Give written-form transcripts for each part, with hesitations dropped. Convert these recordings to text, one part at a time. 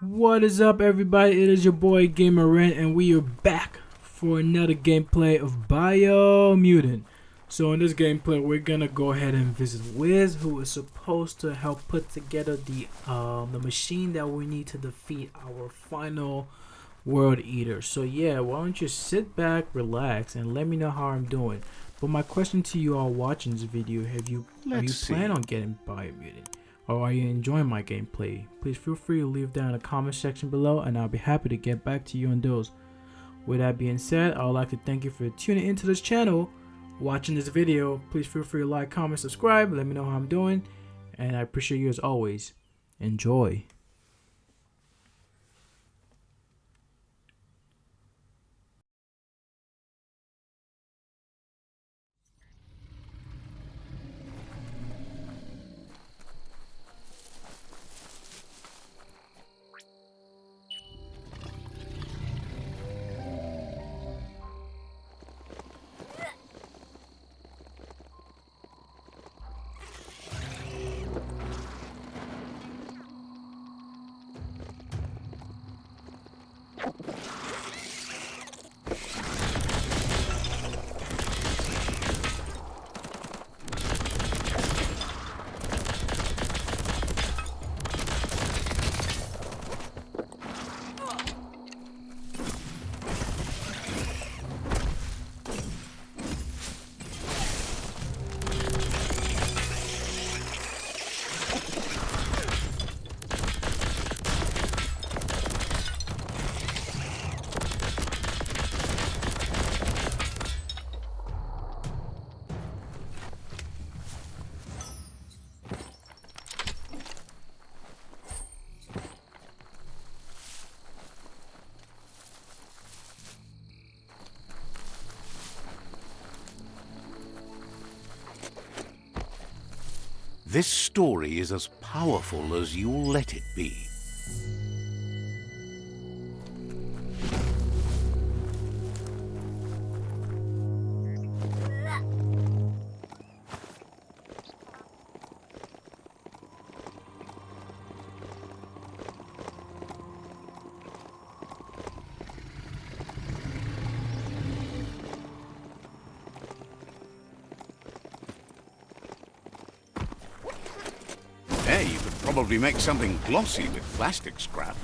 What is up, everybody? It is your boy Gamer-Ren, and we are back for another gameplay of BIOMUTANT. So in this gameplay, we're gonna go ahead and visit Whiz, who is supposed to help put together the machine that we need to defeat our final world eater. So yeah, why don't you sit back, relax, and let me know how I'm doing. But my question to you all watching this video: are you planning on getting BIOMUTANT? Or are you enjoying my gameplay? Please feel free to leave down in the comment section below, and I'll be happy to get back to you on those. With that being said, I would like to thank you for tuning into this channel, watching this video. Please feel free to like, comment, subscribe, let me know how I'm doing, and I appreciate you as always. Enjoy. This story is as powerful as you'll let it be. Hey, you could probably make something glossy with plastic scrap.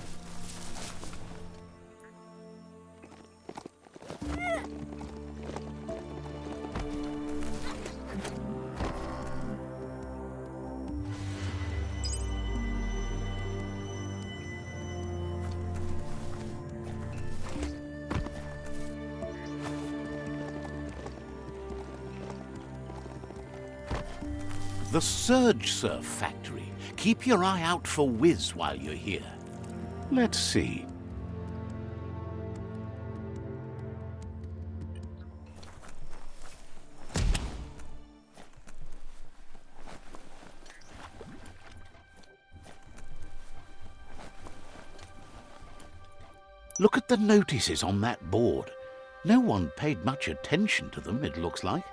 The SURGESURF factory. Keep your eye out for Whiz while you're here. Let's see. Look at the notices on that board. No one paid much attention to them, it looks like.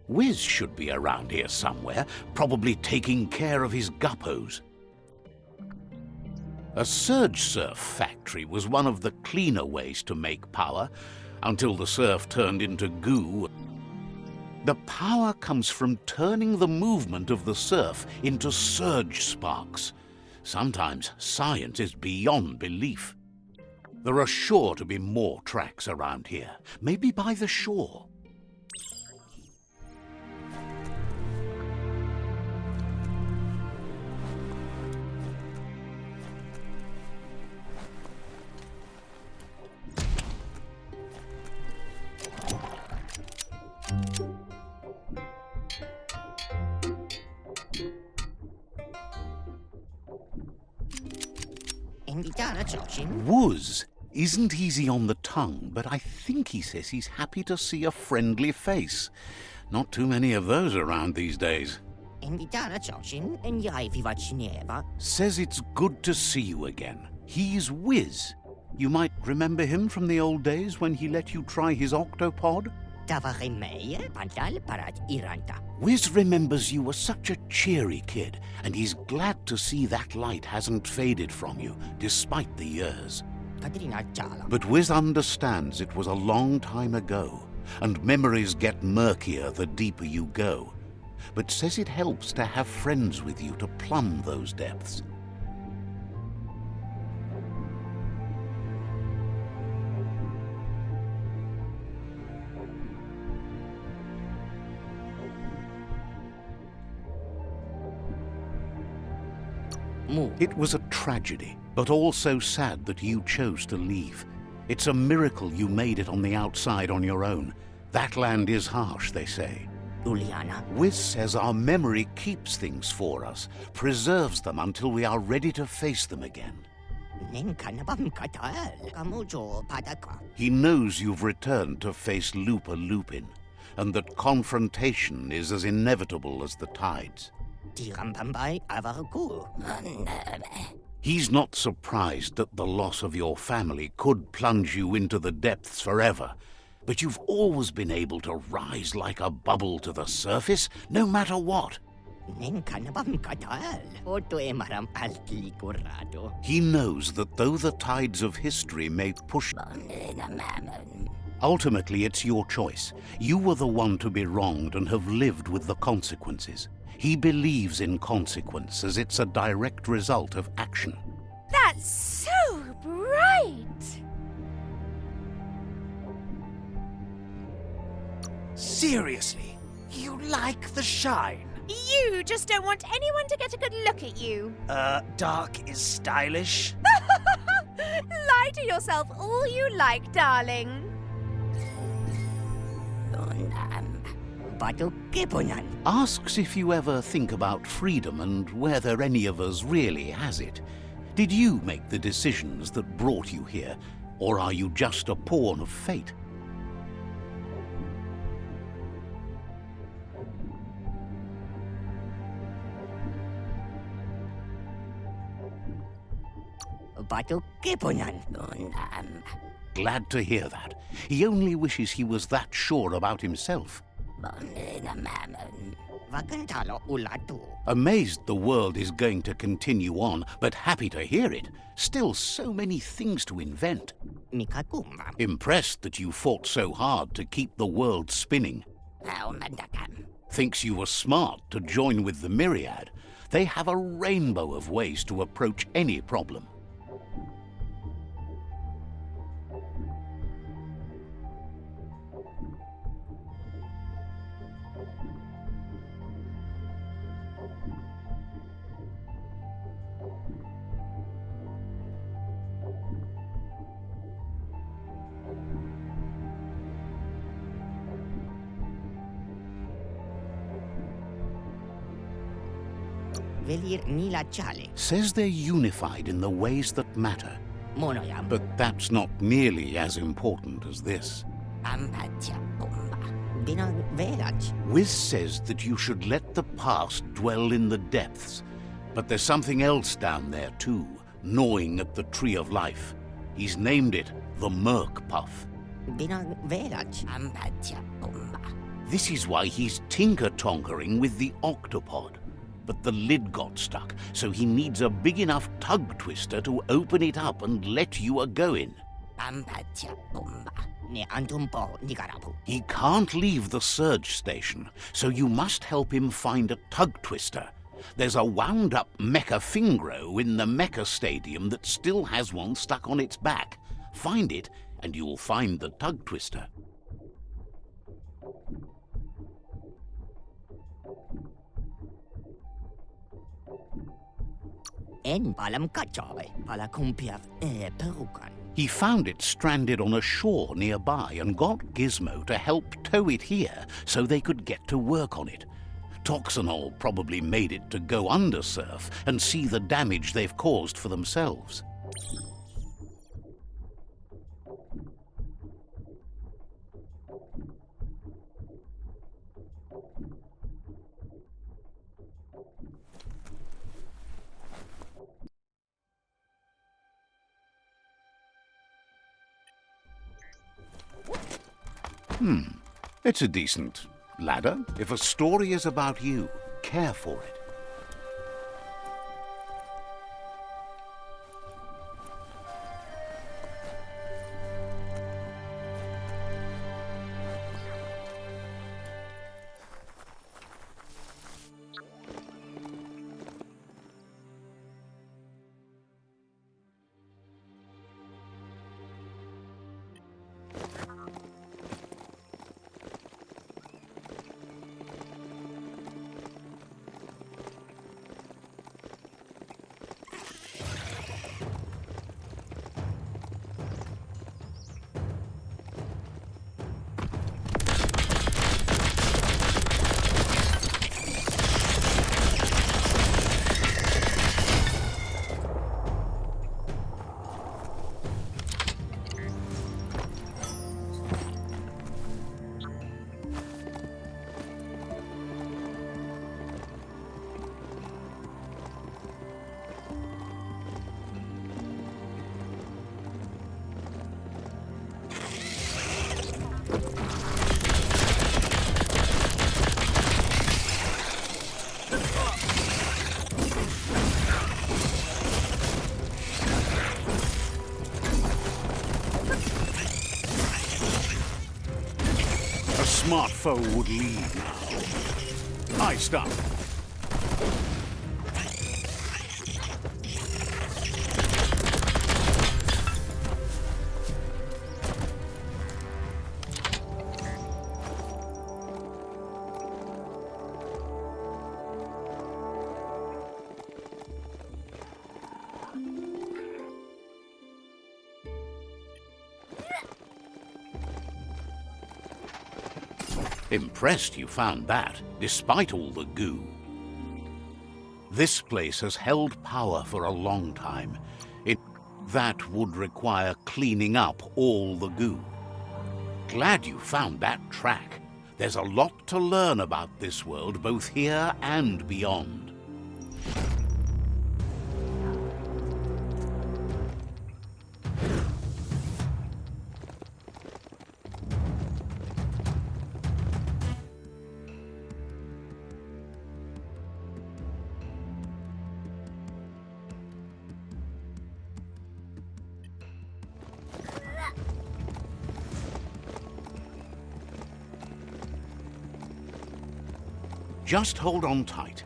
Whiz should be around here somewhere, probably taking care of his guppos. A SURGESURF factory was one of the cleaner ways to make power, until the surf turned into goo. The power comes from turning the movement of the surf into surge sparks. Sometimes science is beyond belief. There are sure to be more tracks around here, maybe by the shore. Whiz isn't easy on the tongue, but I think he says he's happy to see a friendly face. Not too many of those around these days. Says it's good to see you again. He's Whiz. You might remember him from the old days when he let you try his octopod. Whiz remembers you were such a cheery kid, and he's glad to see that light hasn't faded from you, despite the years. But Whiz understands it was a long time ago, and memories get murkier the deeper you go, but says it helps to have friends with you to plumb those depths. It was a tragedy, but also sad that you chose to leave. It's a miracle you made it on the outside on your own. That land is harsh, they say. Whiz says our memory keeps things for us, preserves them until we are ready to face them again. He knows you've returned to face Lupa Lupin, and that confrontation is as inevitable as the tides. He's not surprised that the loss of your family could plunge you into the depths forever, but you've always been able to rise like a bubble to the surface, no matter what. He knows that though the tides of history may push... Ultimately, it's your choice. You were the one to be wronged and have lived with the consequences. He believes in consequence as it's a direct result of action. That's so bright! Seriously, you like the shine? You just don't want anyone to get a good look at you. Dark is stylish? Lie to yourself all you like, darling. Asks if you ever think about freedom and whether any of us really has it. Did you make the decisions that brought you here, or are you just a pawn of fate? Glad to hear that. He only wishes he was that sure about himself. Amazed the world is going to continue on, but happy to hear it. Still so many things to invent. Impressed that you fought so hard to keep the world spinning. Thinks you were smart to join with the Myriad. They have a rainbow of ways to approach any problem. Says they're unified in the ways that matter. But that's not nearly as important as this. Whiz says that you should let the past dwell in the depths. But there's something else down there too, gnawing at the tree of life. He's named it the Merc Puff. This is why he's tinker-tonkering with the octopod. But the lid got stuck, so he needs a big enough tug twister to open it up and let you a-go-in. He can't leave the surge station, so you must help him find a tug twister. There's a wound-up mecha fingro in the MEKASTADIUM that still has one stuck on its back. Find it, and you'll find the tug twister. He found it stranded on a shore nearby and got Gizmo to help tow it here so they could get to work on it. Toxanol probably made it to go under surf and see the damage they've caused for themselves. It's a decent ladder. If a story is about you, care for it. Smart foe would leave now. I stop. Impressed you found that, despite all the goo. This place has held power for a long time. That would require cleaning up all the goo. Glad you found that track. There's a lot to learn about this world, both here and beyond. Just hold on tight.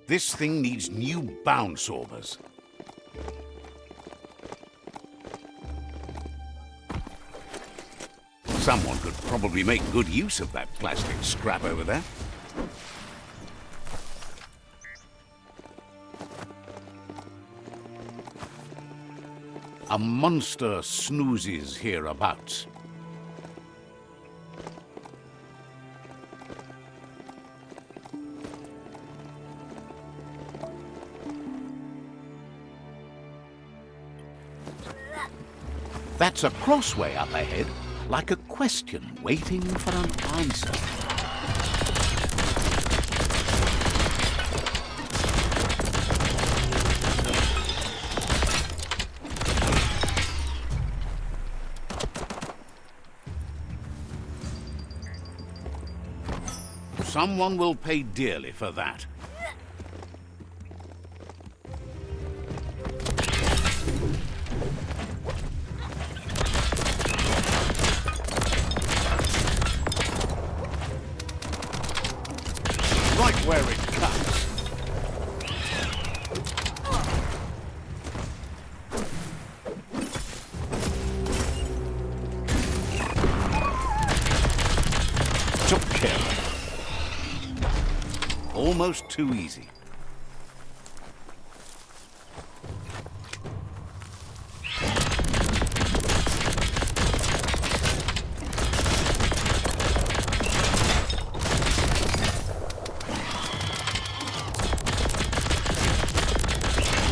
This thing needs new bounce orbers. Someone could probably make good use of that plastic scrap over there. A monster snoozes hereabouts. That's a KROSSWAY up ahead, like a question waiting for an answer. Someone will pay dearly for that. Right where it cuts. Took care. Almost too easy.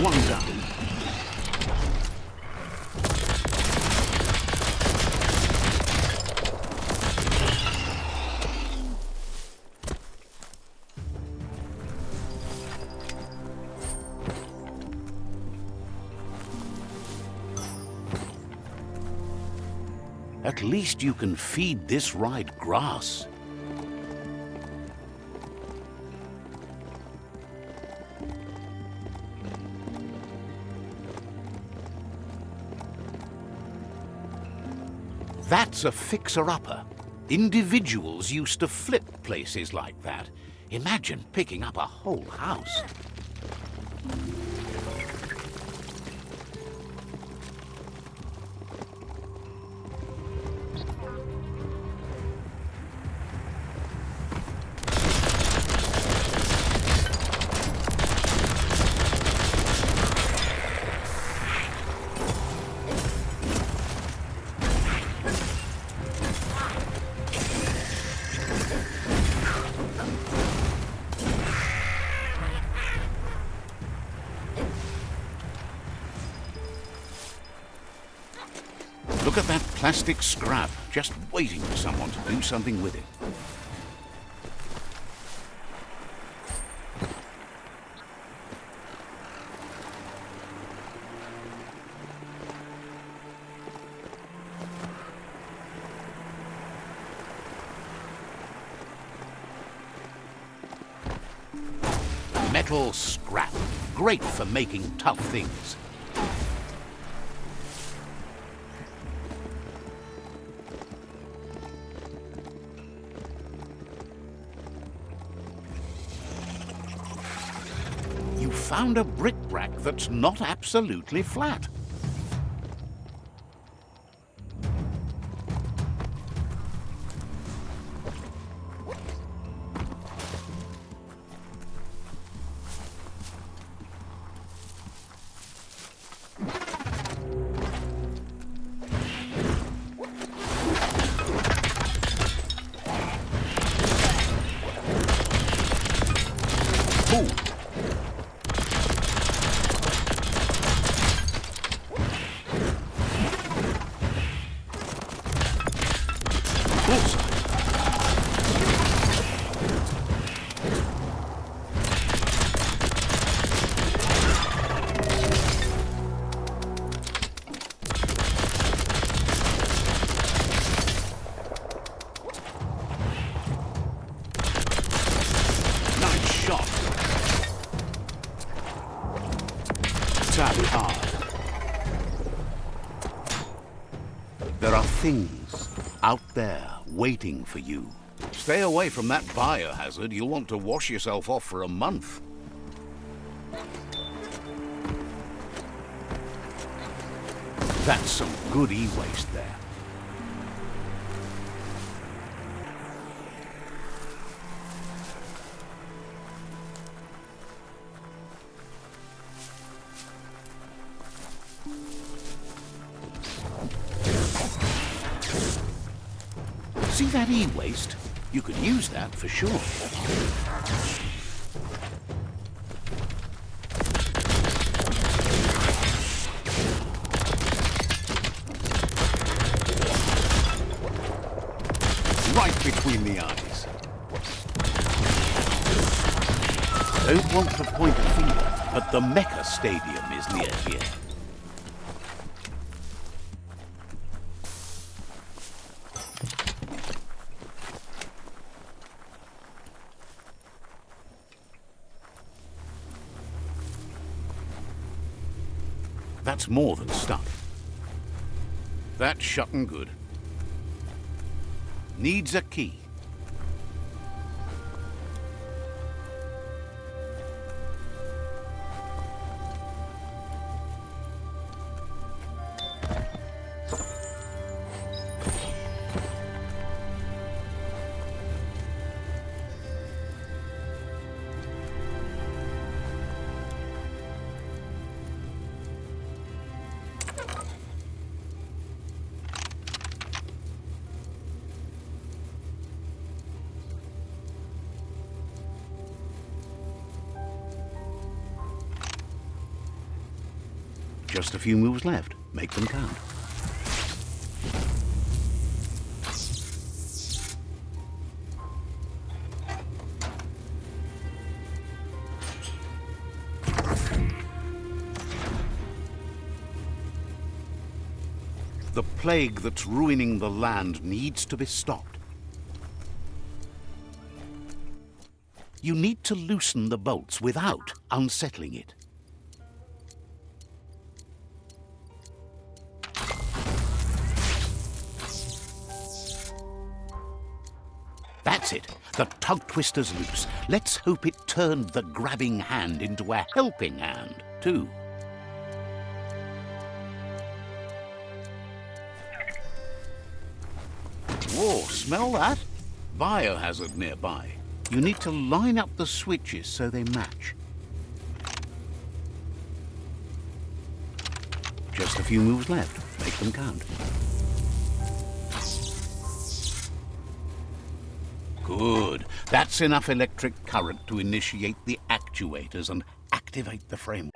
One down. At least you can feed this ride grass. That's a fixer-upper. Individuals used to flip places like that. Imagine picking up a whole house. Look at that plastic scrap, just waiting for someone to do something with it. Metal scrap, great for making tough things. Found a brick-brack that's not absolutely flat. Ooh. There are things out there waiting for you. Stay away from that biohazard. You'll want to wash yourself off for a month. That's some good e-waste there. See that e-waste? You could use that for sure. Right between the eyes. Don't want to point a finger, but the MEKASTADIUM is near here. That's more than stuff. That's shut and good. Needs a key. Just a few moves left. Make them count. The plague that's ruining the land needs to be stopped. You need to loosen the bolts without unsettling it. That's it. The tug twister's loose. Let's hope it turned the grabbing hand into a helping hand, too. Whoa, smell that? Biohazard nearby. You need to line up the switches so they match. Just a few moves left. Make them count. Good. That's enough electric current to initiate the actuators and activate the framework.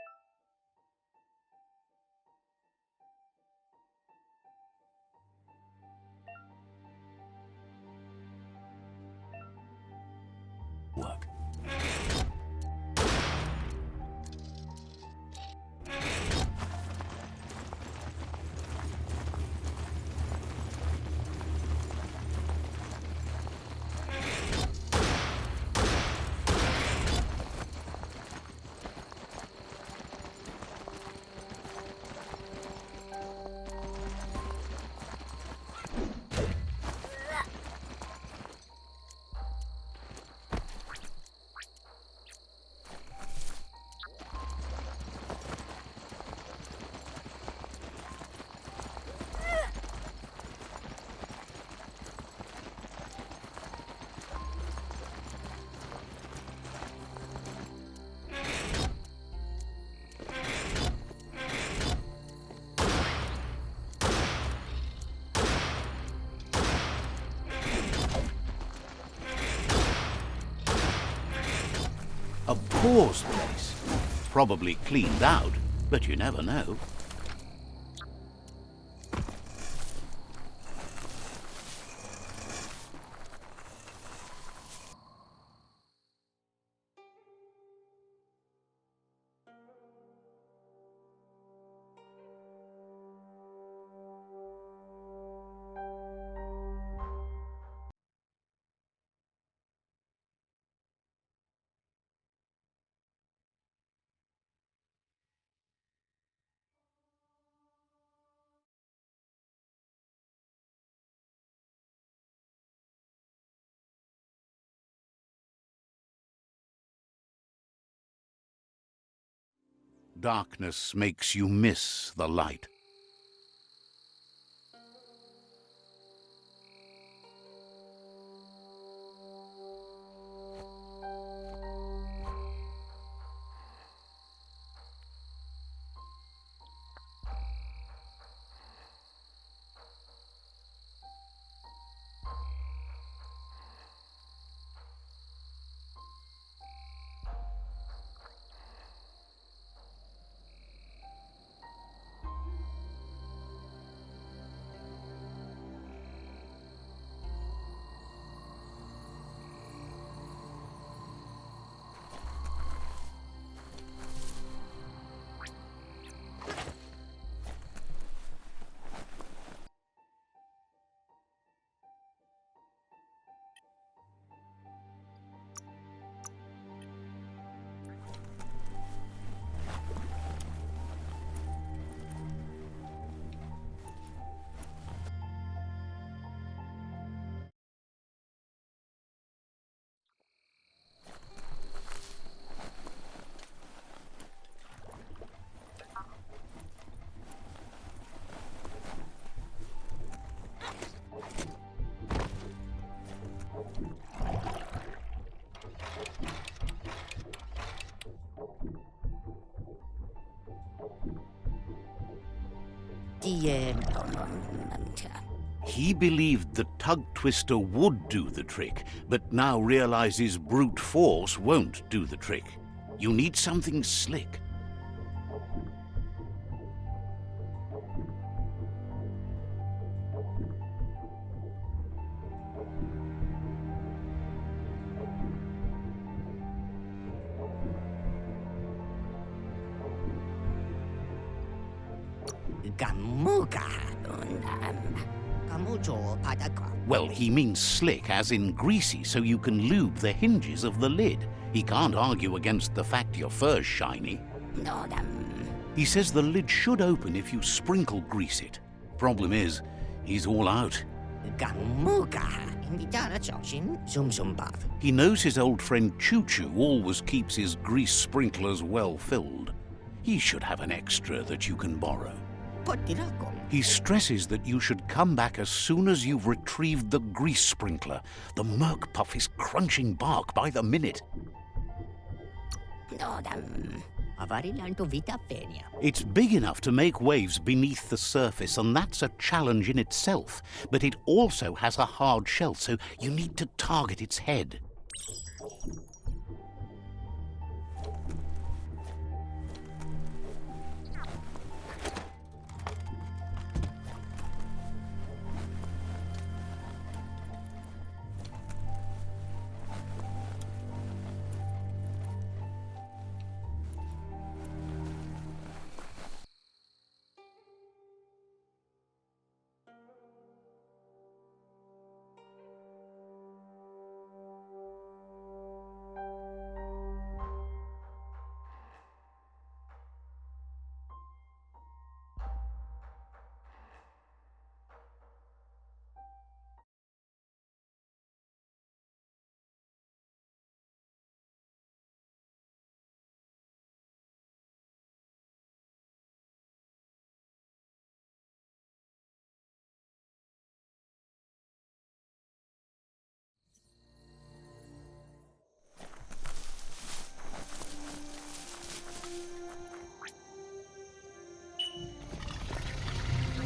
A paused place. Probably cleaned out, but you never know. Darkness makes you miss the light. He believed the tug twister would do the trick, but now realizes brute force won't do the trick. You need something slick. Well, he means slick, as in greasy, so you can lube the hinges of the lid. He can't argue against the fact your fur's shiny. He says the lid should open if you sprinkle grease it. Problem is, he's all out. He knows his old friend Choo-Choo always keeps his grease sprinklers well filled. He should have an extra that you can borrow. He stresses that you should come back as soon as you've retrieved the grease sprinkler. The Merc Puff is crunching bark by the minute. It's big enough to make waves beneath the surface, and that's a challenge in itself. But it also has a hard shell, so you need to target its head.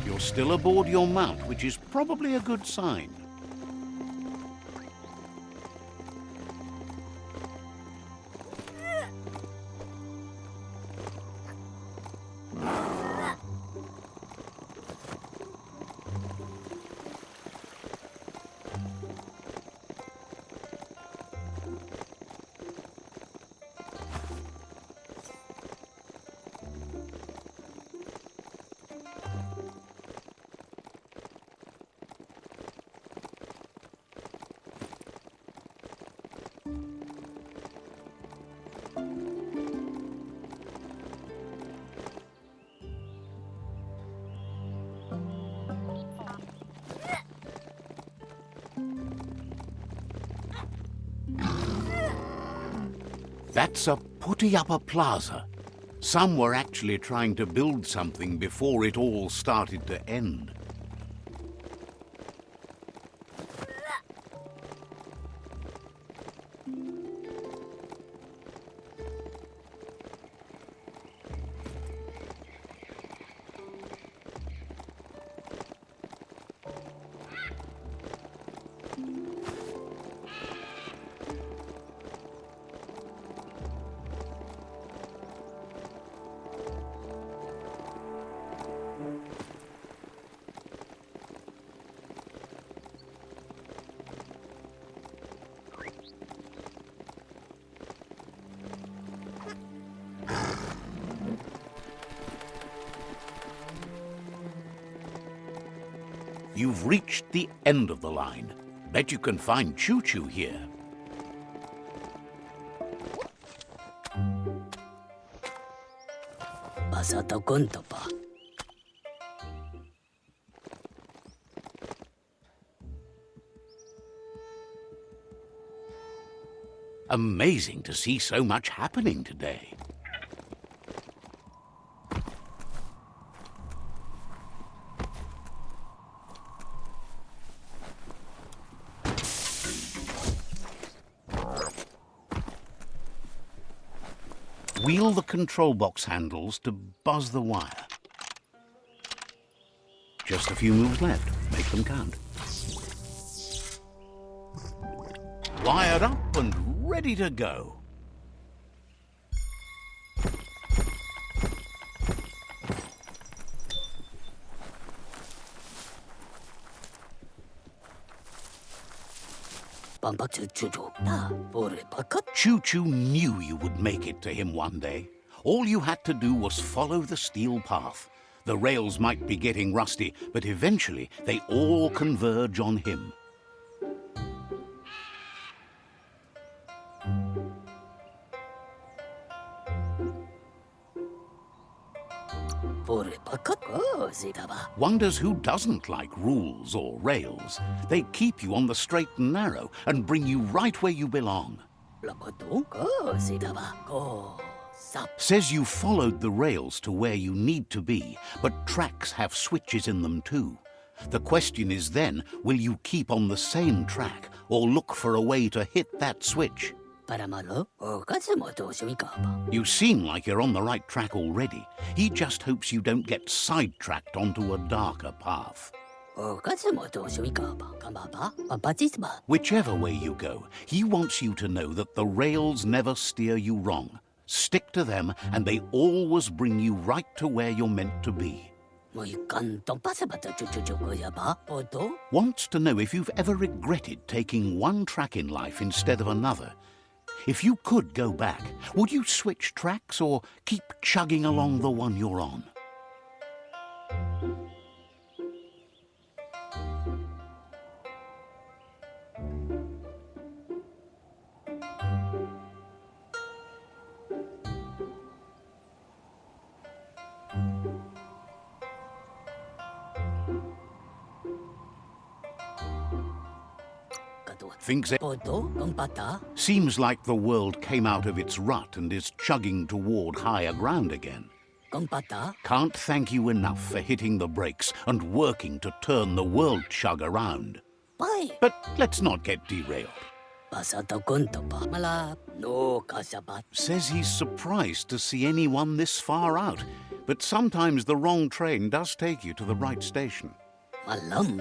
You're still aboard your mount, which is probably a good sign. That's a PUTTIUPPER plaza. Some were actually trying to build something before it all started to end. You've reached the end of the line. Bet you can find Choo-Choo here. Amazing to see so much happening today. Wheel the control box handles to buzz the wire. Just a few moves left. Make them count. Wired up and ready to go. Choo-Choo knew you would make it to him one day. All you had to do was follow the steel path. The rails might be getting rusty, but eventually they all converge on him. Wonders who doesn't like rules or rails. They keep you on the straight and narrow and bring you right where you belong. Says you followed the rails to where you need to be, but tracks have switches in them too. The question is then, will you keep on the same track or look for a way to hit that switch? You seem like you're on the right track already. He just hopes you don't get sidetracked onto a darker path. Whichever way you go, he wants you to know that the rails never steer you wrong. Stick to them and they always bring you right to where you're meant to be. Wants to know if you've ever regretted taking one track in life instead of another. If you could go back, would you switch tracks or keep chugging along the one you're on? Thinks it seems like the world came out of its rut and is chugging toward higher ground again. Can't thank you enough for hitting the brakes and working to turn the world chug around. But let's not get derailed. Says he's surprised to see anyone this far out, but sometimes the wrong train does take you to the right station.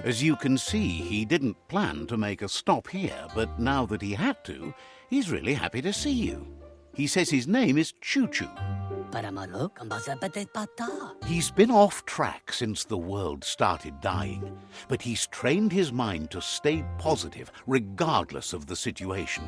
As you can see, he didn't plan to make a stop here, but now that he had to, he's really happy to see you. He says his name is Choo-Choo. He's been off track since the world started dying, but he's trained his mind to stay positive regardless of the situation.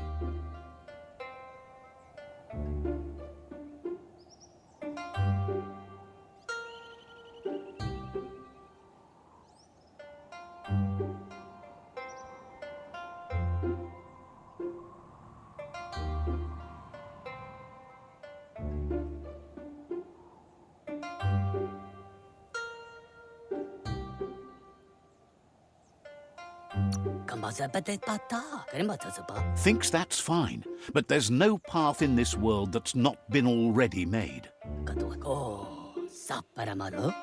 Thinks that's fine, but there's no path in this world that's not been already made.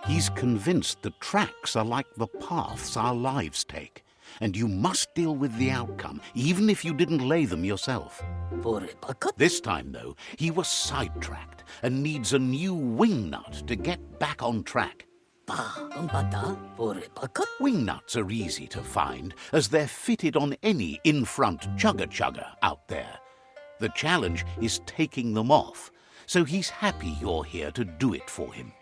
He's convinced the tracks are like the paths our lives take, and you must deal with the outcome, even if you didn't lay them yourself. This time, though, he was sidetracked and needs a new wingnut to get back on track. Wingnuts are easy to find, as they're fitted on any in-front chugger out there. The challenge is taking them off, so he's happy you're here to do it for him.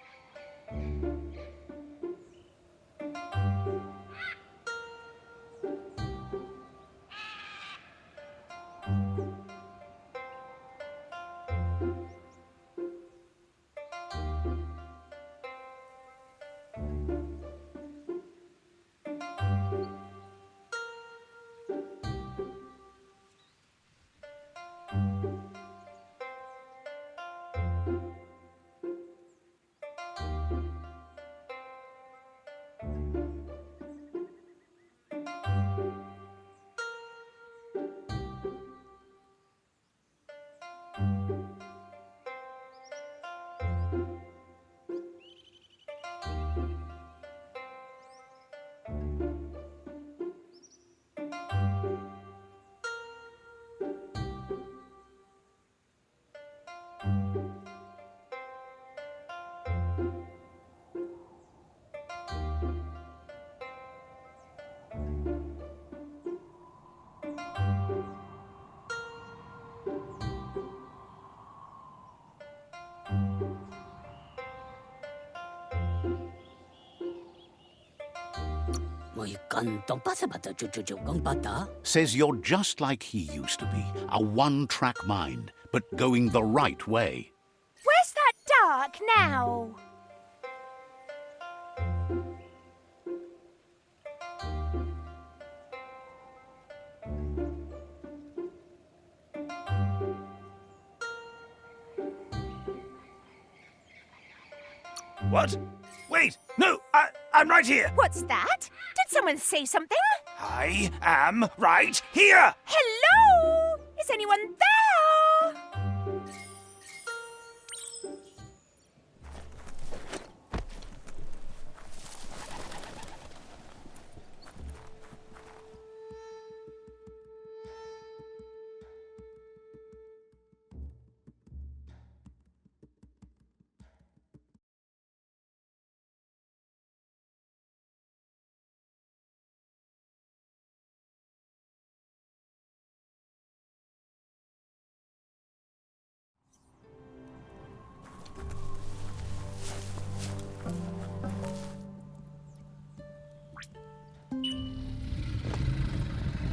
Says you're just like he used to be, a one-track mind, but going the right way. Where's that dark now? What? Wait! No! I'm right here! What's that? Did someone say something? I am right here! Hello? Is anyone there?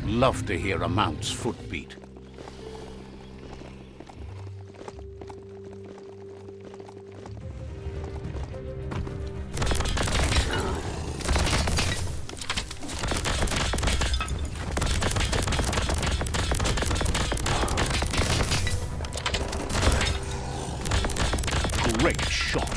Love to hear a mount's footbeat. Great shot.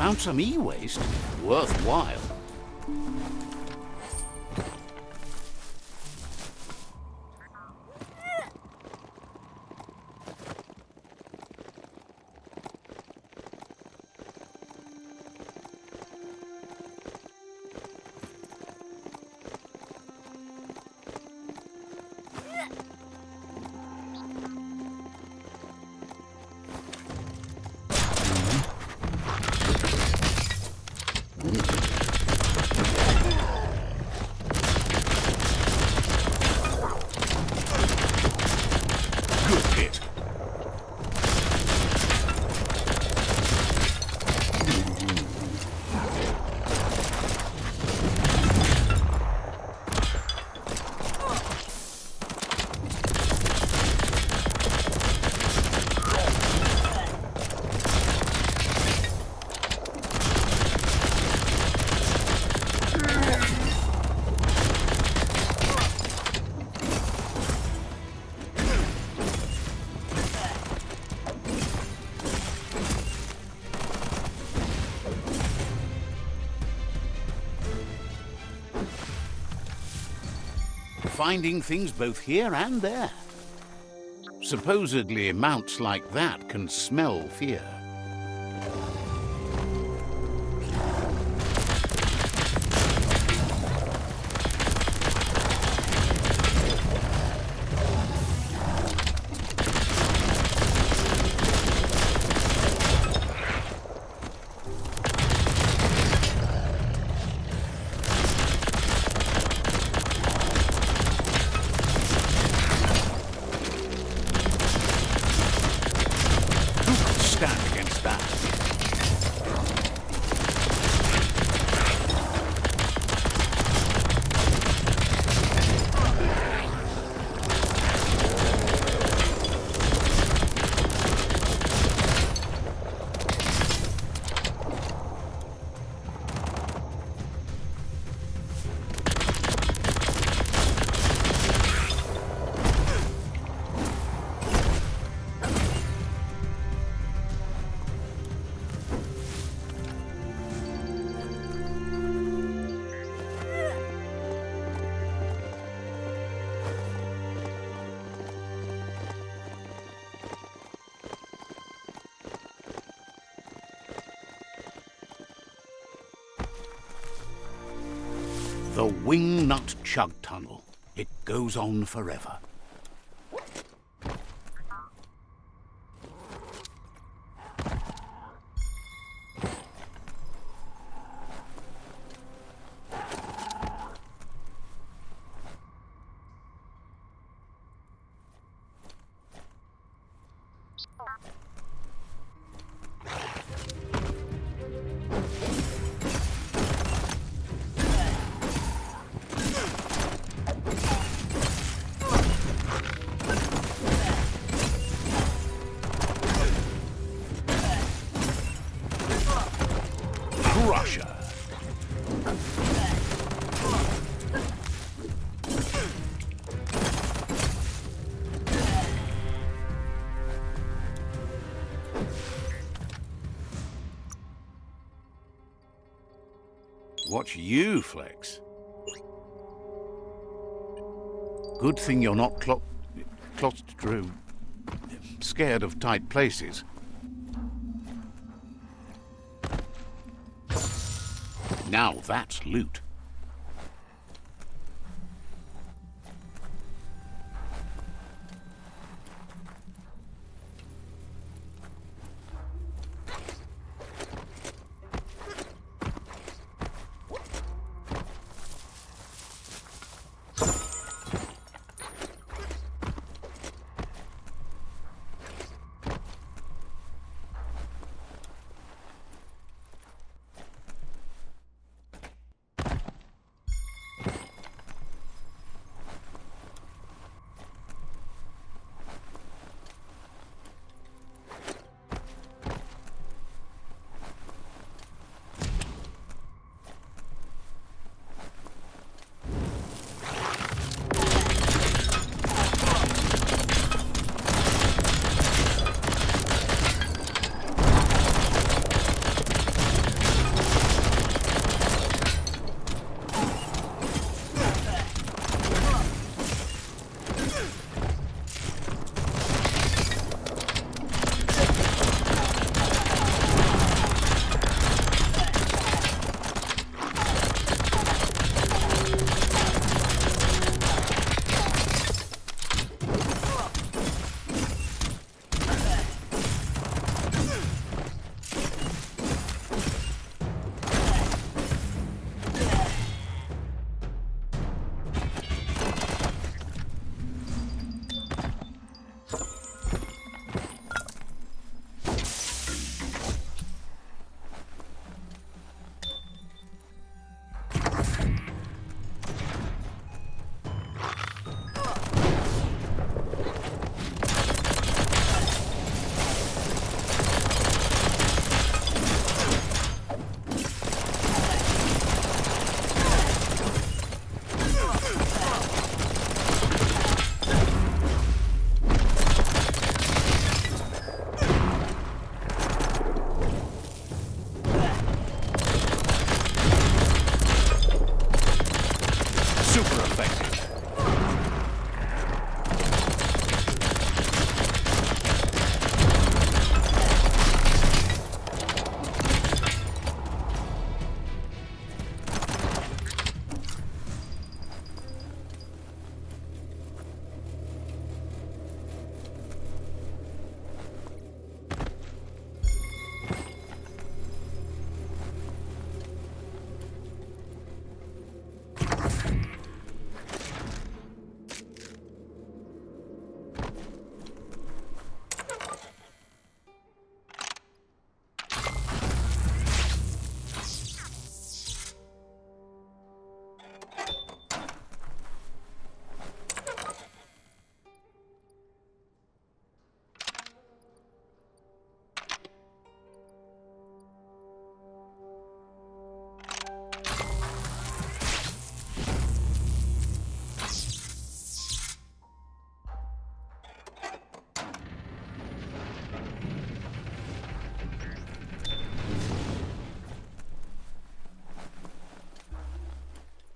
Found some e-waste. Worthwhile. Good hit. Finding things both here and there. Supposedly, mounts like that can smell fear. Stand again. The WINGNUT chug tunnel. It goes on forever. Crusher. Watch you flex. Good thing you're not scared of tight places. Now that's loot.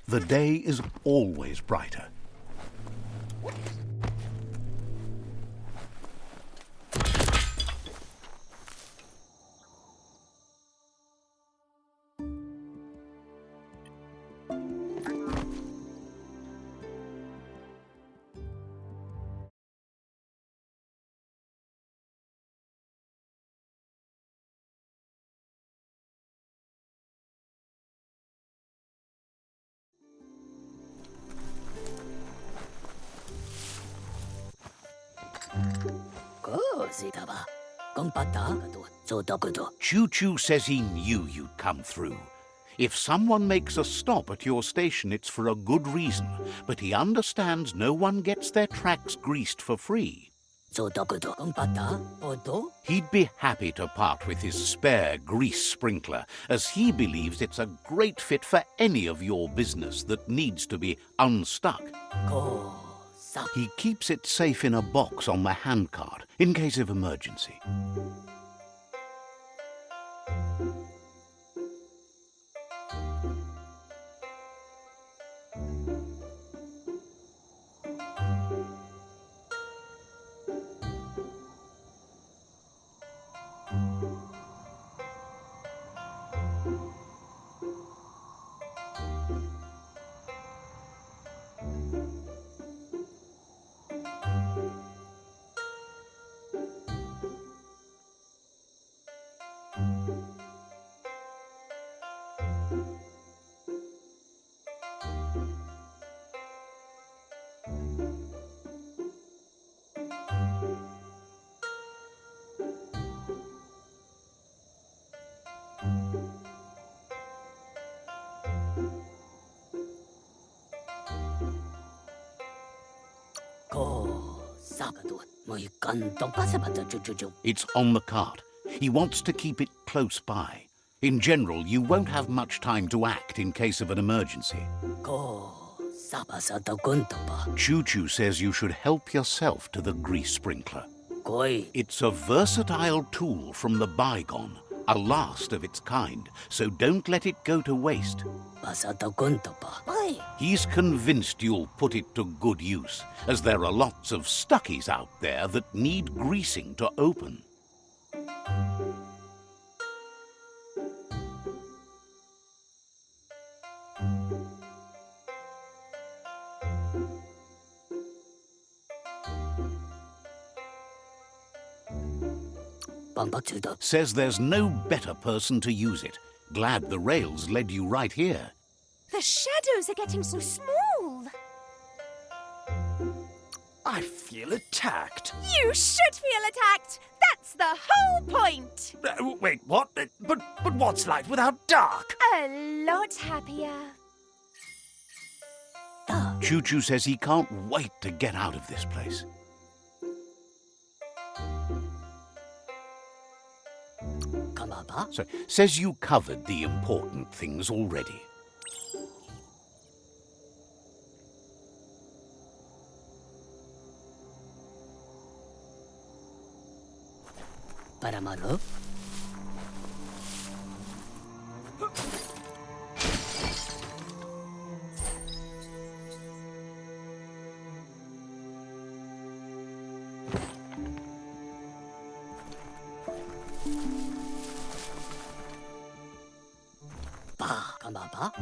The day is always brighter. Choo Choo says he knew you'd come through. If someone makes a stop at your station, it's for a good reason, but he understands no one gets their tracks greased for free. He'd be happy to part with his spare grease sprinkler, as he believes it's a great fit for any of your business that needs to be unstuck. He keeps it safe in a box on the handcart, in case of emergency. It's on the cart. He wants to keep it close by. In general, you won't have much time to act in case of an emergency. Choo Choo says you should help yourself to the grease sprinkler. It's a versatile tool from the bygone, a last of its kind, so don't let it go to waste. He's convinced you'll put it to good use, as there are lots of stuckies out there that need greasing to open. Says there's no better person to use it. Glad the rails led you right here. The shadows are getting so small. I feel attacked. You should feel attacked. That's the whole point. Wait, what? But what's light without dark? A lot happier. Choo Choo says he can't wait to get out of this place. So, says you covered the important things already.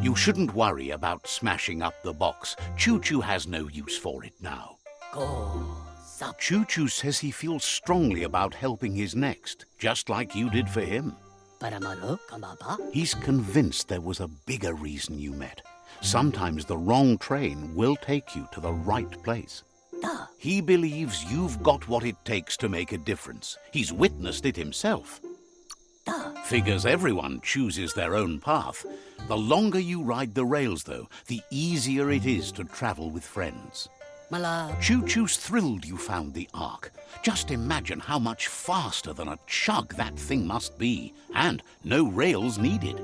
You shouldn't worry about smashing up the box. Choo Choo has no use for it now. Choo Choo says he feels strongly about helping his next, just like you did for him. He's convinced there was a bigger reason you met. Sometimes the wrong train will take you to the right place. He believes you've got what it takes to make a difference. He's witnessed it himself. Figures everyone chooses their own path. The longer you ride the rails, though, the easier it is to travel with friends. Choo Choo's thrilled you found the Ark. Just imagine how much faster than a chug that thing must be, and no rails needed.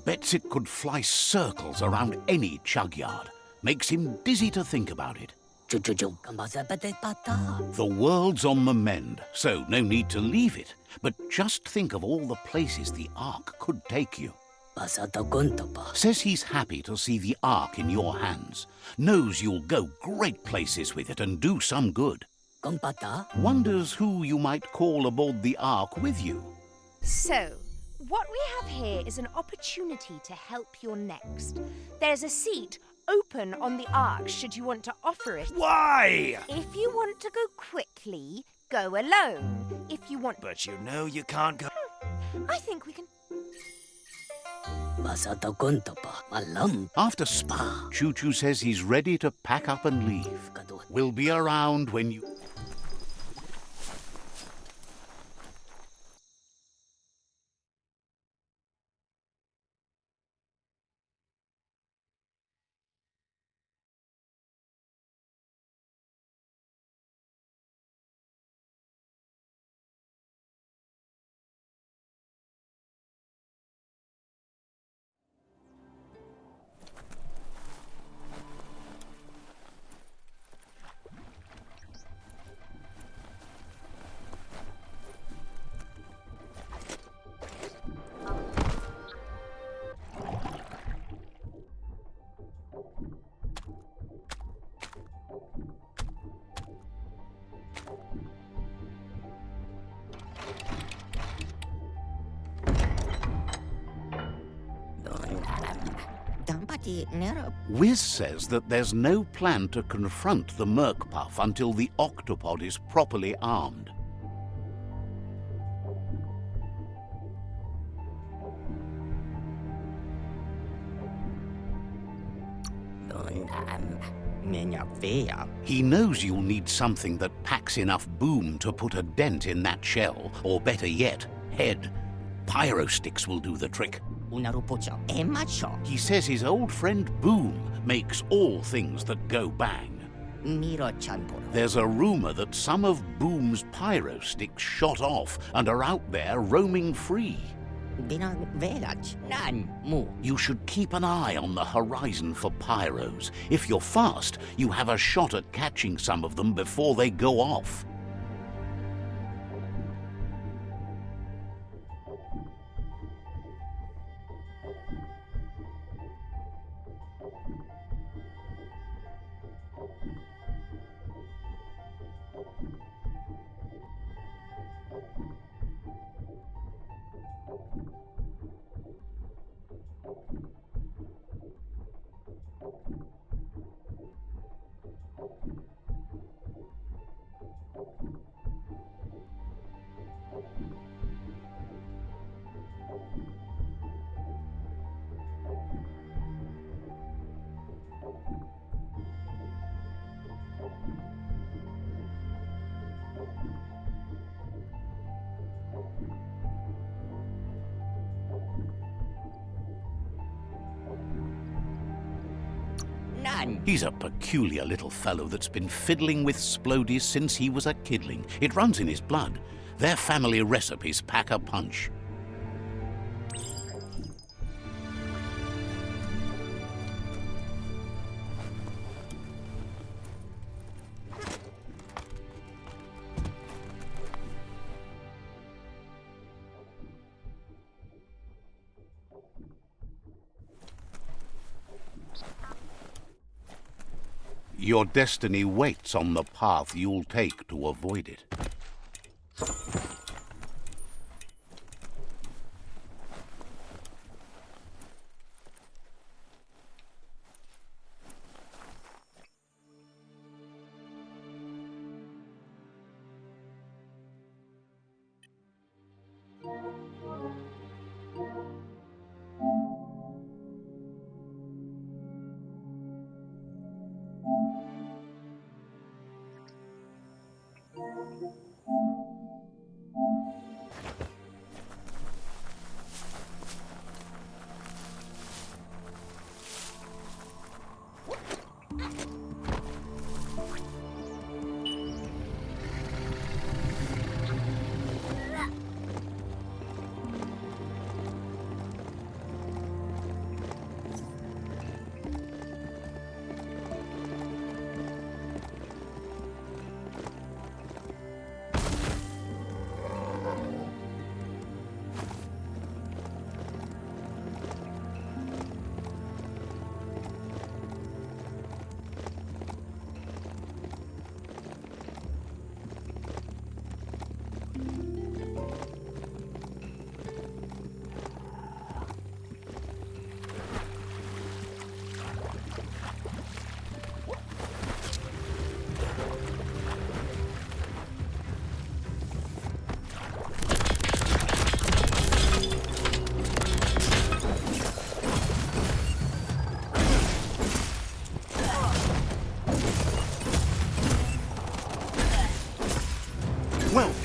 Bets it could fly circles around any chug yard. Makes him dizzy to think about it. The world's on the mend, so no need to leave it. But just think of all the places the Ark could take you. Says he's happy to see the Ark in your hands. Knows you'll go great places with it and do some good. Wonders who you might call aboard the Ark with you. So, what we have here is an opportunity to help your next. There's a seat open on the Ark should you want to offer it. Why? If you want to go quickly, go alone. If you want... But you know you can't go... I think we can... After Spa, Choo Choo says he's ready to pack up and leave. We'll be around when you... Whiz says that there's no plan to confront the Merkpuff until the octopod is properly armed. He knows you'll need something that packs enough boom to put a dent in that shell, or better yet, head. Pyro sticks will do the trick. He says his old friend Boom makes all things that go bang. There's a rumor that some of Boom's pyro sticks shot off and are out there roaming free. You should keep an eye on the horizon for pyros. If you're fast, you have a shot at catching some of them before they go off. He's a peculiar little fellow that's been fiddling with Splodies since he was a kidling. It runs in his blood. Their family recipes pack a punch. Your destiny waits on the path you'll take to avoid it.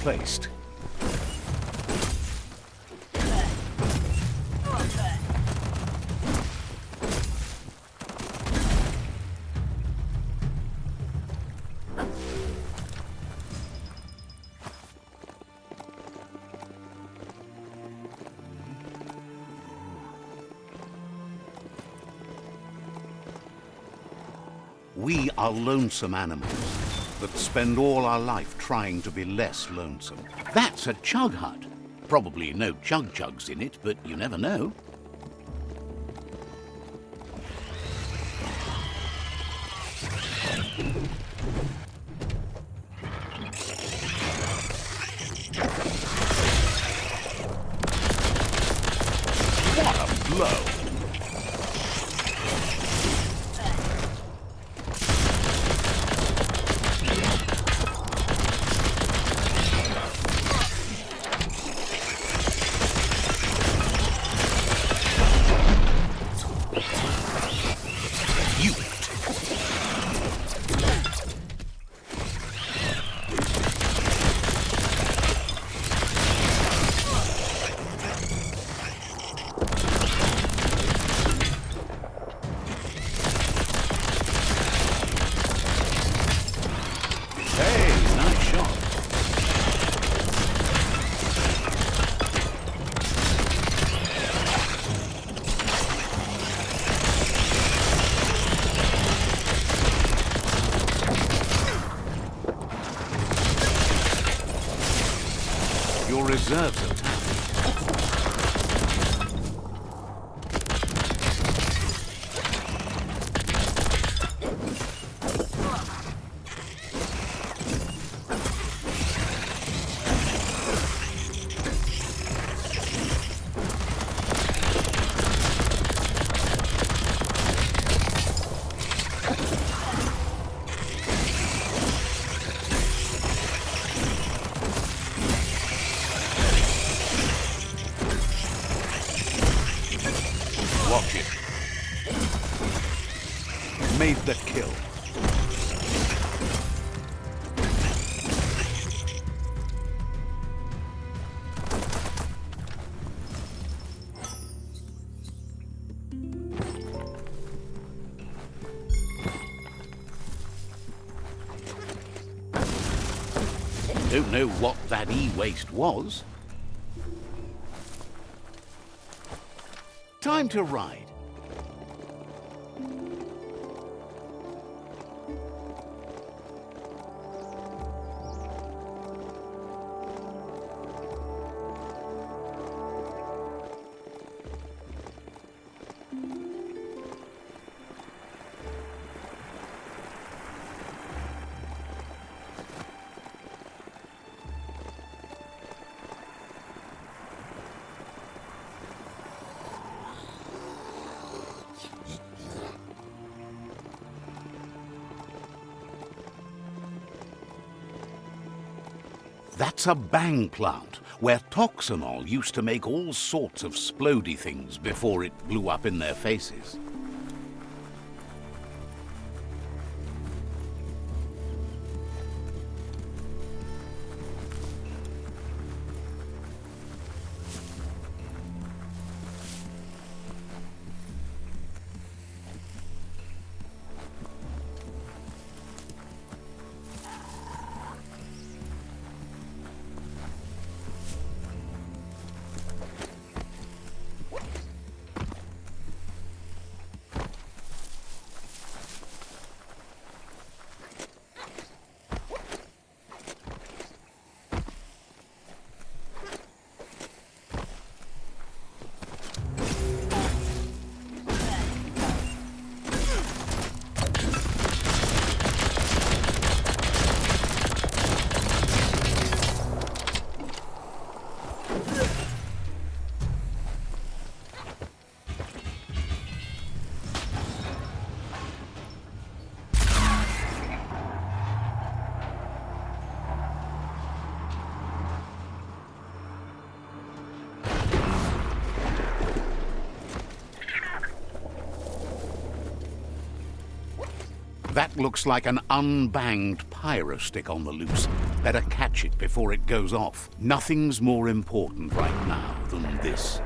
placed. We are lonesome animals that spend all our life trying to be less lonesome. That's a chug hut. Probably no chug-chugs in it, but you never know. What a blow! Your reserves are tapped. Watch it. Made the kill. Don't know what that e-waste was. Time to ride. That's a bang plant, where toxanol used to make all sorts of splody things before it blew up in their faces. That looks like an unbanged pyro stick on the loose. Better catch it before it goes off. Nothing's more important right now than this.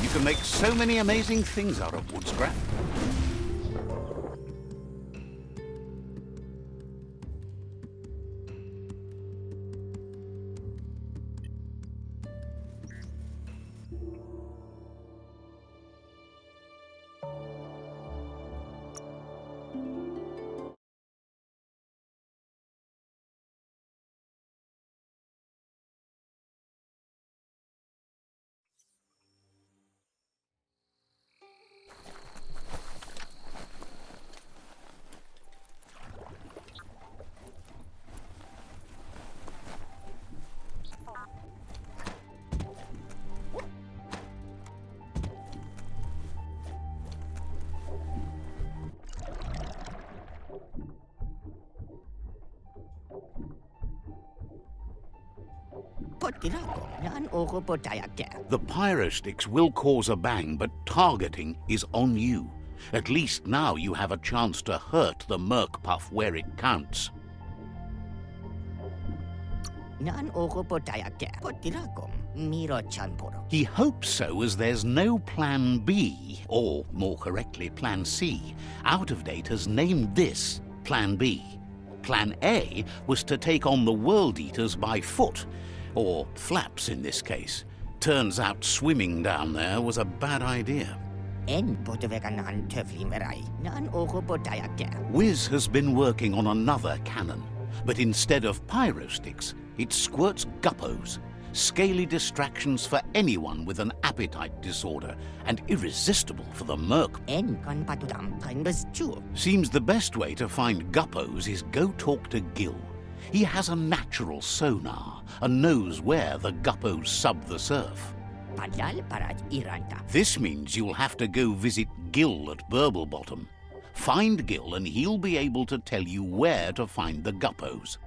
You can make so many amazing things out of wood scrap. The pyrosticks will cause a bang, but targeting is on you. At least now you have a chance to hurt the Merc Puff where it counts. He hopes so, as there's no Plan B, or more correctly, Plan C. Out of Date has named this Plan B. Plan A was to take on the World Eaters by foot, or flaps in this case. Turns out swimming down there was a bad idea. Whiz has been working on another cannon, but instead of pyrosticks, it squirts guppos, scaly distractions for anyone with an appetite disorder, and irresistible for the Merc. Seems the best way to find guppos is go talk to Gil. He has a natural sonar and knows where the guppos sub the surf. This means you'll have to go visit Gil at Burblebottom. Find Gil and he'll be able to tell you where to find the guppos.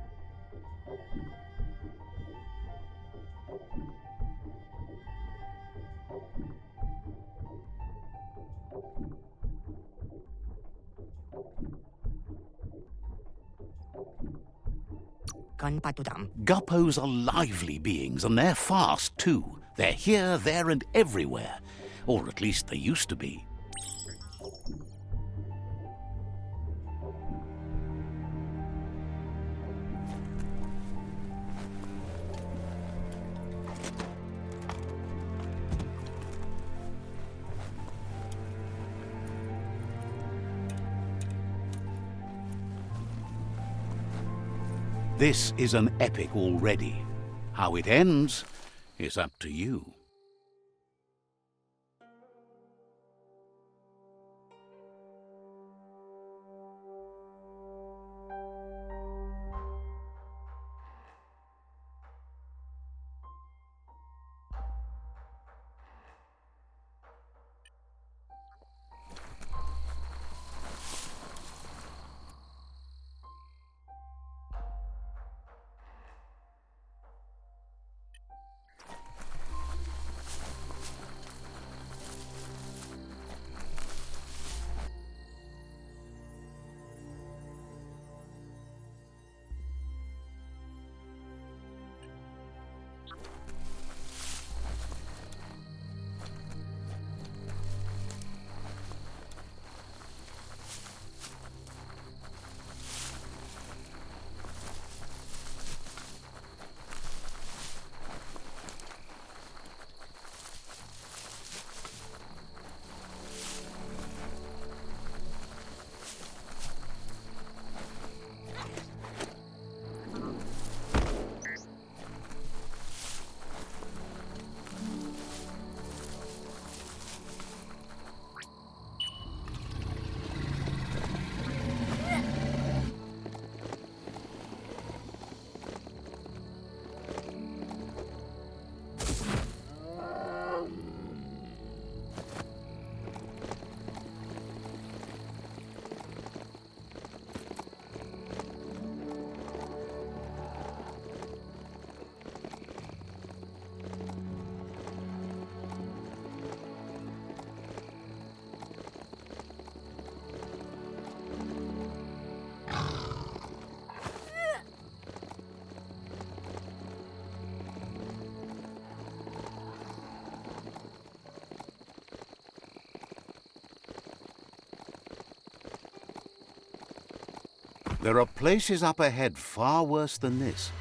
Guppos are lively beings, and they're fast too. They're here, there, and everywhere. Or at least they used to be. This is an epic already. How it ends is up to you. There are places up ahead far worse than this.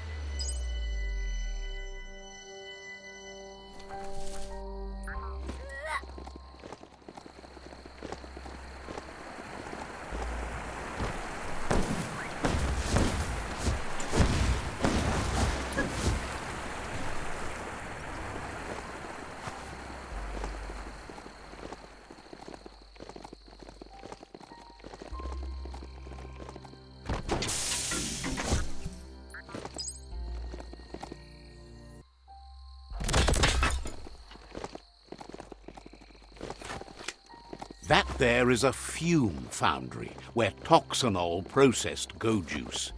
That there is a fume foundry where toxanol processed go juice.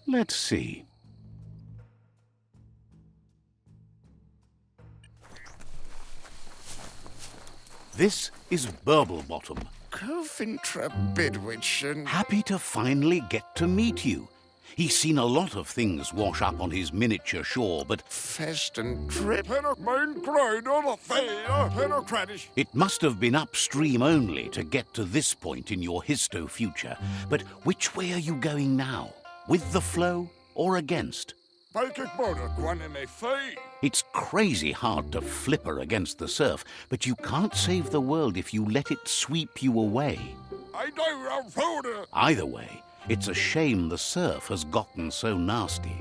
Let's see. This is Burblebottom. Cofintra Bidwitch. Happy to finally get to meet you. He's seen a lot of things wash up on his miniature shore, but Fest and Trip. it must have been upstream only to get to this point in your histo-future. But which way are you going now? With the flow or against? It's crazy hard to flipper against the surf, but you can't save the world if you let it sweep you away. Either way, it's a shame the surf has gotten so nasty.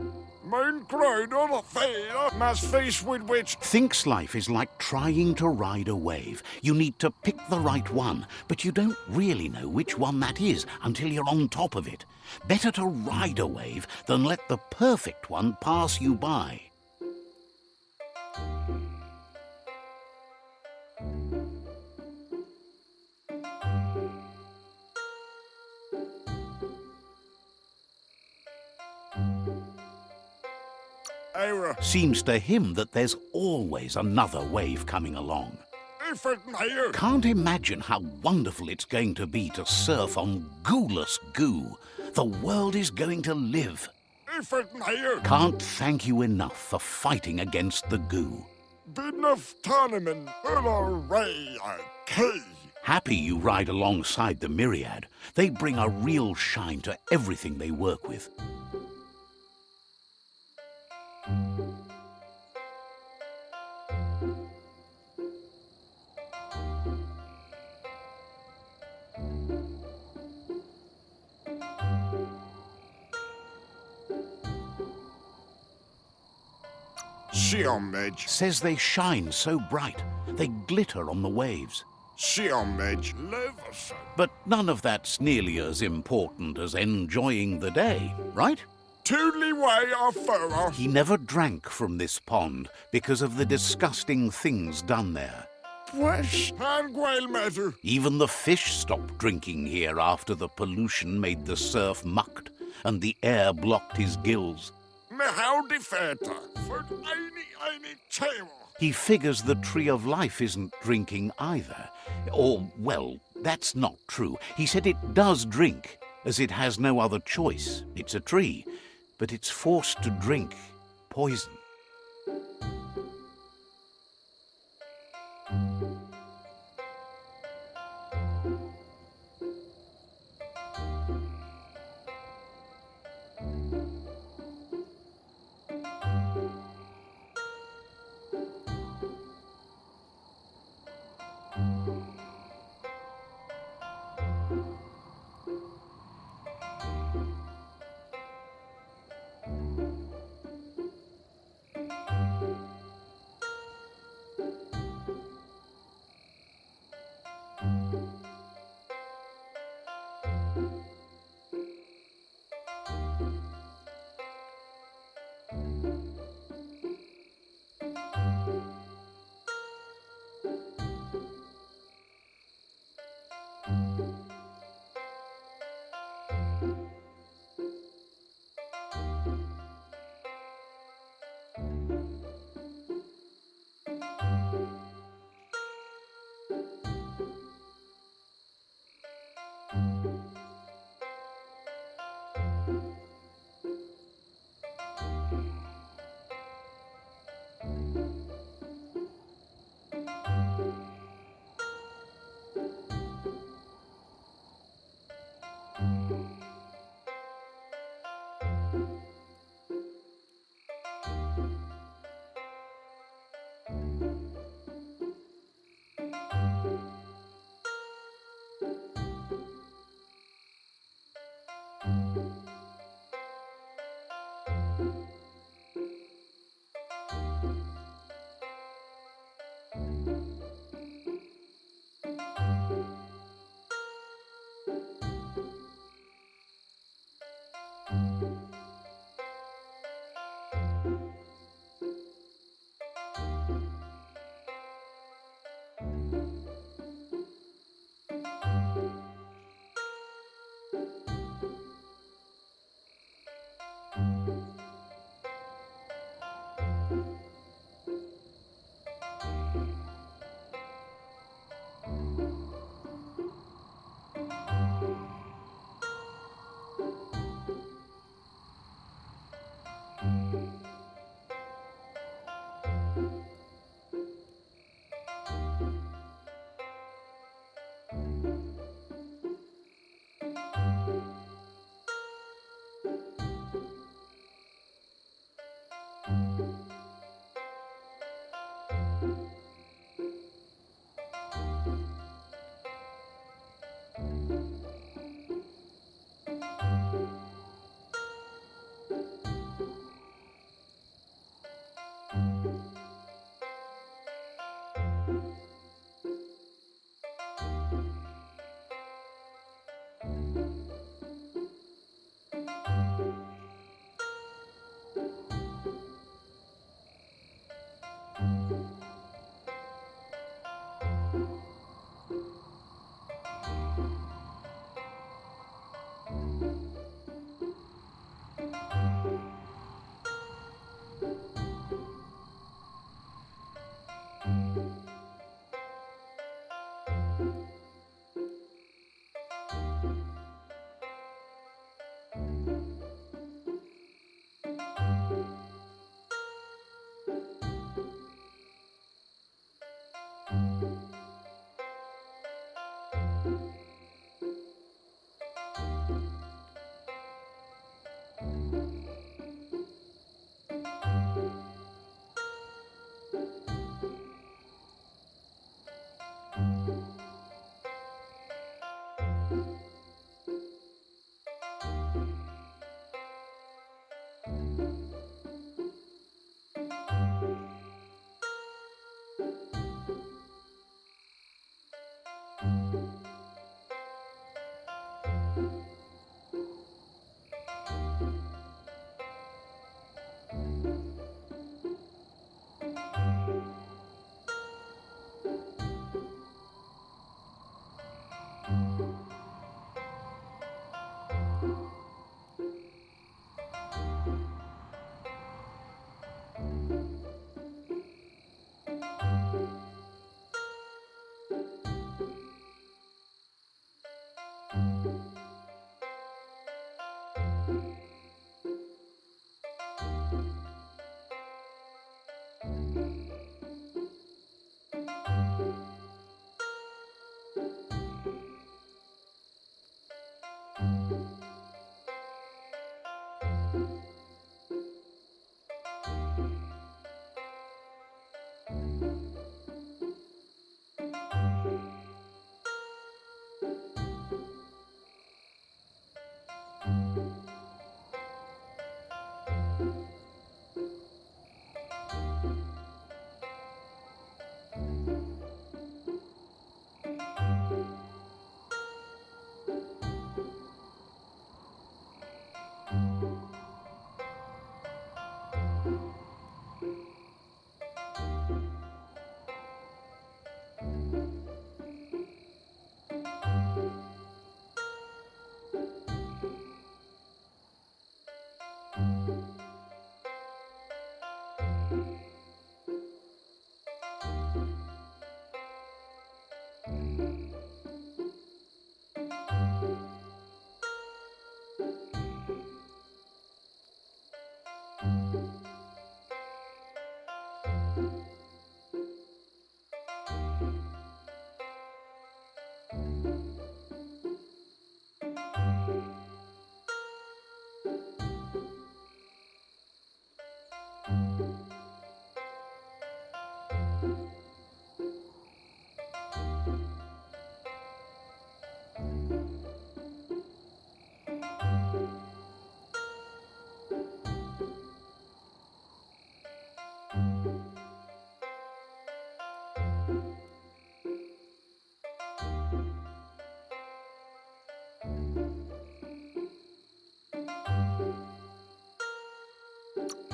Thinks life is like trying to ride a wave. You need to pick the right one, but you don't really know which one that is until you're on top of it. Better to ride a wave than let the perfect one pass you by. Seems to him that there's always another wave coming along. Can't imagine how wonderful it's going to be to surf on gooless goo. The world is going to live. Can't thank you enough for fighting against the goo. Happy you ride alongside the Myriad. They bring a real shine to everything they work with. Says they shine so bright, they glitter on the waves. But none of that's nearly as important as enjoying the day, right? He never drank from this pond because of the disgusting things done there. Even the fish stopped drinking here after the pollution made the surf mucked and the air blocked his gills. He figures the Tree of Life isn't drinking either. Or, well, that's not true. He said it does drink, as it has no other choice. It's a tree, but it's forced to drink poison.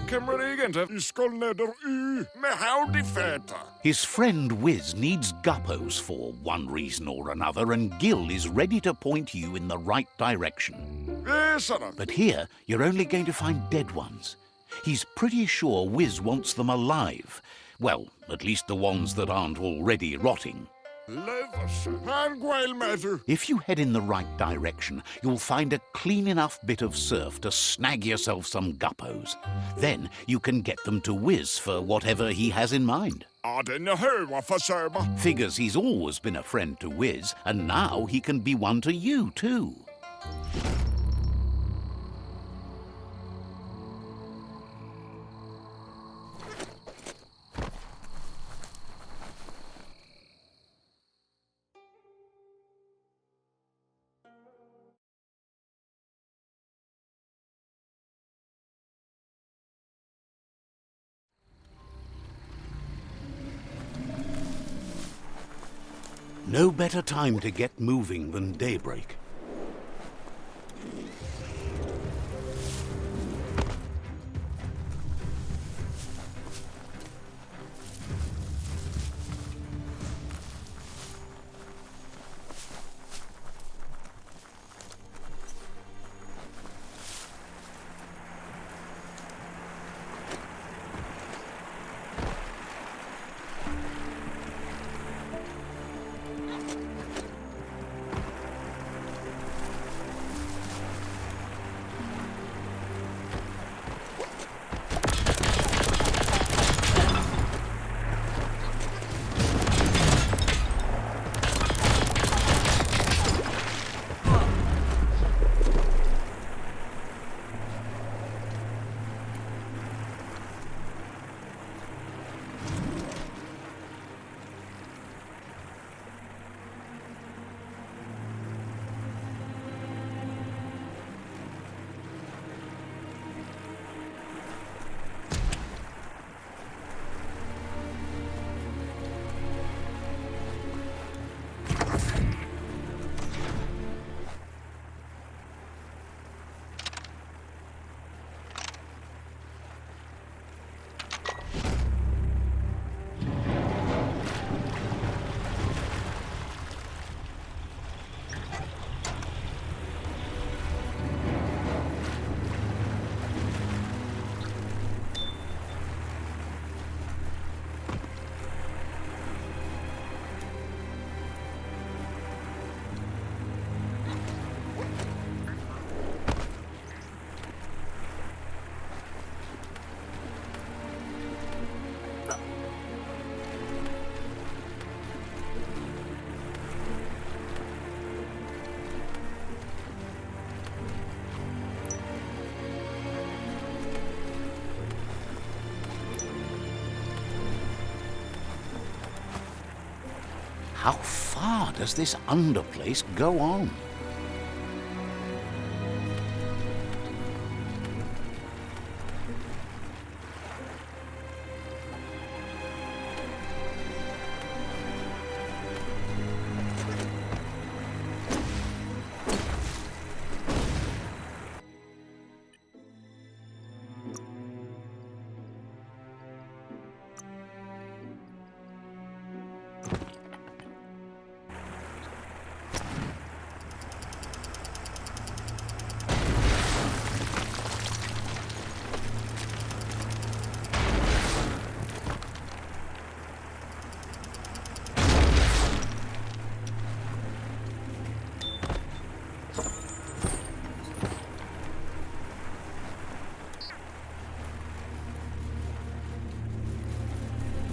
kommer egentlig skal neder med howdy feta. His friend Whiz needs guppos for one reason or another, and Gil is ready to point you in the right direction. Sådan. But here, you're only going to find dead ones. He's pretty sure Whiz wants them alive. Well, at least the ones that aren't already rotting. Leversen. Han gwael meddw. If you head in the right direction, you'll find a clean enough bit of surf to snag yourself some guppos. Then you can get them to Whiz for whatever he has in mind. Denne høver for søber. Figures he's always been a friend to Whiz, and now he can be one to you too. No better time to get moving than daybreak. How far does this underplace go on?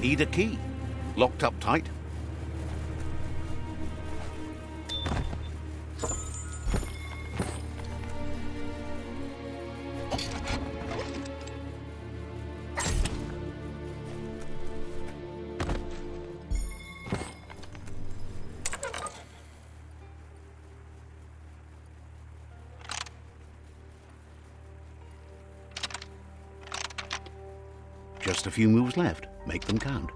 Need a key. Locked up tight. Just a few moves left. Make them count.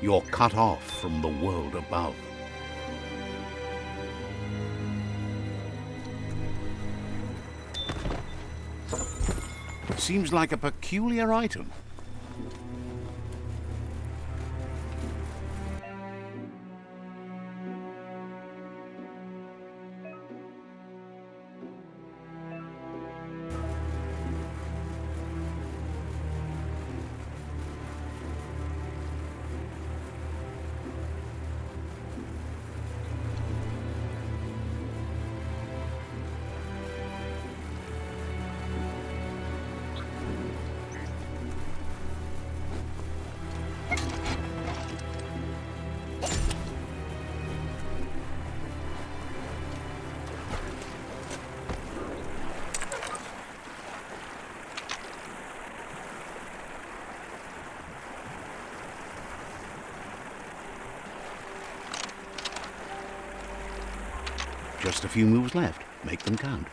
You're cut off from the world above. Seems like a peculiar item. Just a few moves left. Make them count.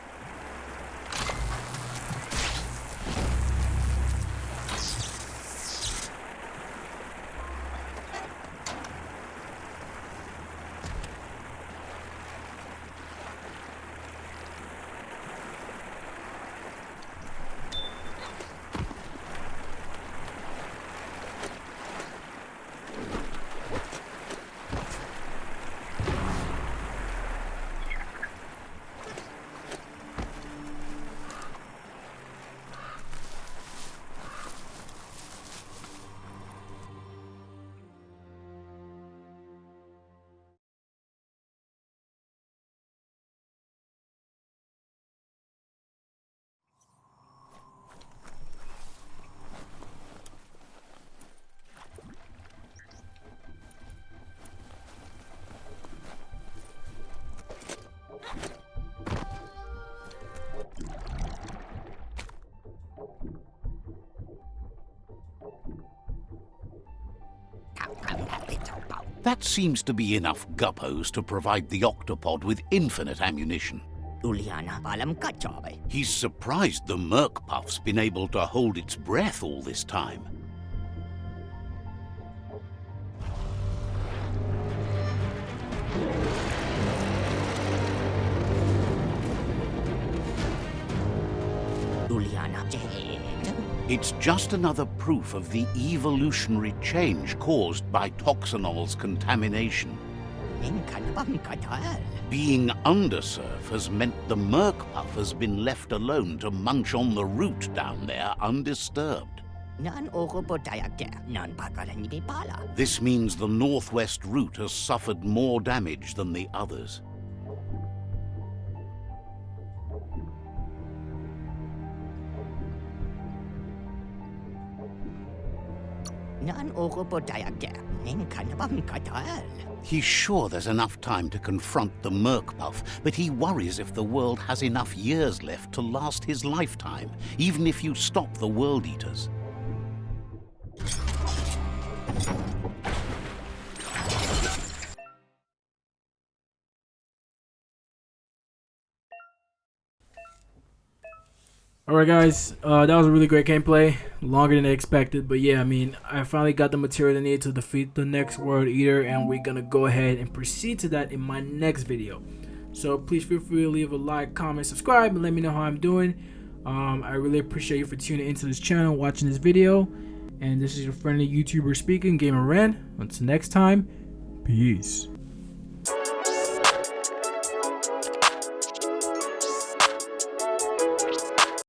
That seems to be enough guppos to provide the octopod with infinite ammunition. He's surprised the Merc Puff's been able to hold its breath all this time. It's just another proof of the evolutionary change caused by Toxanol's contamination. Being undersurf has meant the Merc Puff has been left alone to munch on the root down there undisturbed. This means the northwest route has suffered more damage than the others. He's sure there's enough time to confront the Merc Puff, but he worries if the world has enough years left to last his lifetime, even if you stop the World Eaters. Alright guys, that was a really great gameplay, longer than I expected, but yeah, I mean, I finally got the material I need to defeat the next World Eater, and we're gonna go ahead and proceed to that in my next video. So please feel free to leave a like, comment, subscribe, and let me know how I'm doing. I really appreciate you for tuning into this channel, watching this video, and this is your friendly YouTuber speaking, Gamer-Ren. Until next time, peace.